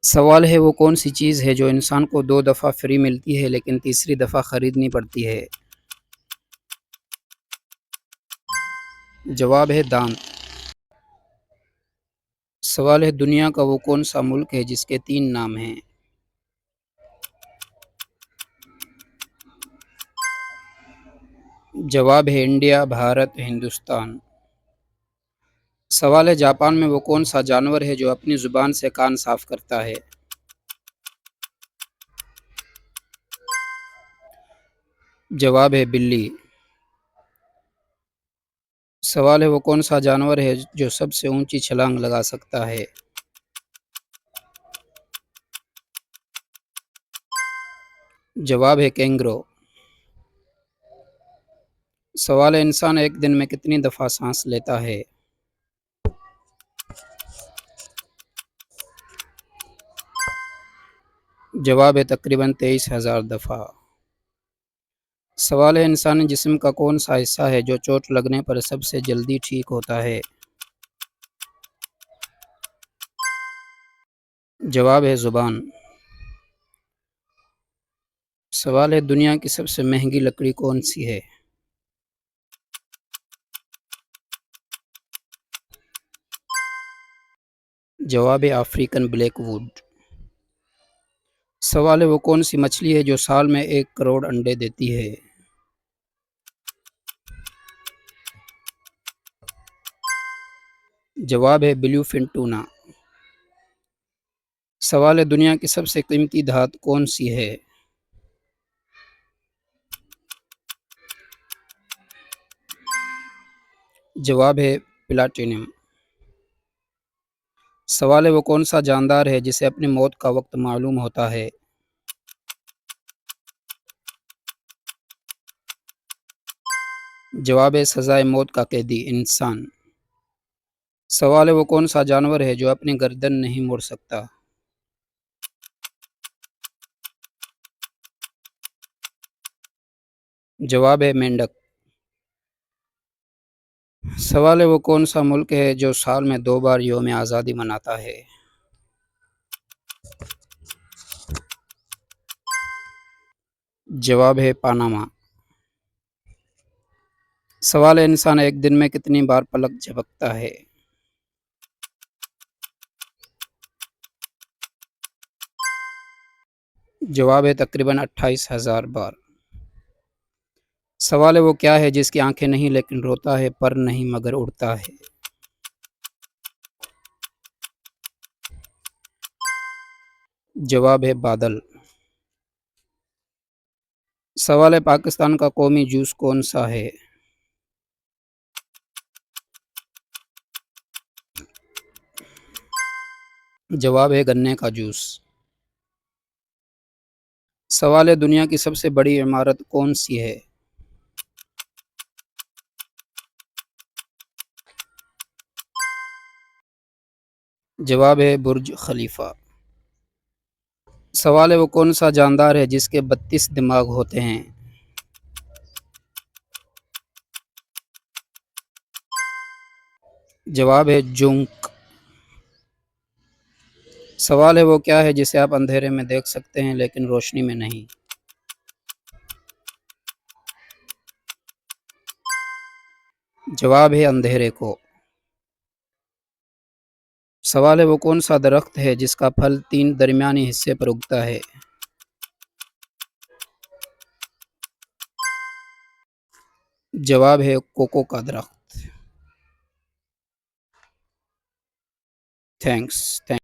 سوال ہے وہ کون سی چیز ہے جو انسان کو 2 دفعہ فری ملتی ہے لیکن تیسری دفعہ خریدنی پڑتی ہے؟ جواب ہے دانت۔ سوال ہے دنیا کا وہ کون سا ملک ہے جس کے 3 نام ہیں؟ جواب ہے انڈیا، بھارت، ہندوستان۔ سوال ہے جاپان میں وہ کون سا جانور ہے جو اپنی زبان سے کان صاف کرتا ہے؟ جواب ہے بلی۔ سوال ہے وہ کون سا جانور ہے جو سب سے اونچی چھلانگ لگا سکتا ہے؟ جواب ہے کینگرو۔ سوال ہے انسان ایک دن میں کتنی دفعہ سانس لیتا ہے؟ جواب ہے تقریباً 23,000 دفعہ۔ سوال ہے انسانی جسم کا کون سا حصہ ہے جو چوٹ لگنے پر سب سے جلدی ٹھیک ہوتا ہے؟ جواب ہے زبان۔ سوال ہے دنیا کی سب سے مہنگی لکڑی کون سی ہے؟ جواب ہے افریقن بلیک ووڈ۔ سوال ہے وہ کون سی مچھلی ہے جو سال میں 1 کروڑ انڈے دیتی ہے؟ جواب ہے بلیو فن ٹونا۔ سوال ہے دنیا کی سب سے قیمتی دھات کون سی ہے؟ جواب ہے پلاٹینم۔ سوال ہے وہ کون سا جاندار ہے جسے اپنی موت کا وقت معلوم ہوتا ہے؟ جواب ہے سزائے موت کا قیدی، انسان۔ سوال ہے وہ کون سا جانور ہے جو اپنی گردن نہیں موڑ سکتا؟ جواب ہے مینڈک۔ سوال ہے وہ کون سا ملک ہے جو سال میں 2 بار یوم آزادی مناتا ہے؟ جواب ہے پاناما۔ سوال ہے انسان ایک دن میں کتنی بار پلک جھپکتا ہے؟ جواب ہے تقریباً 28,000 بار۔ سوال ہے وہ کیا ہے جس کی آنکھیں نہیں لیکن روتا ہے، پر نہیں مگر اڑتا ہے؟ جواب ہے بادل۔ سوال ہے پاکستان کا قومی جوس کون سا ہے؟ جواب ہے گنے کا جوس۔ سوال ہے دنیا کی سب سے بڑی عمارت کون سی ہے؟ جواب ہے برج خلیفہ۔ سوال ہے وہ کون سا جاندار ہے جس کے 32 دماغ ہوتے ہیں؟ جواب ہے جونک۔ سوال ہے وہ کیا ہے جسے آپ اندھیرے میں دیکھ سکتے ہیں لیکن روشنی میں نہیں؟ جواب ہے اندھیرے کو۔ سوال ہے وہ کون سا درخت ہے جس کا پھل 3 درمیانی حصے پر اگتا ہے؟ جواب ہے کوکو کا درخت۔ تھینکس۔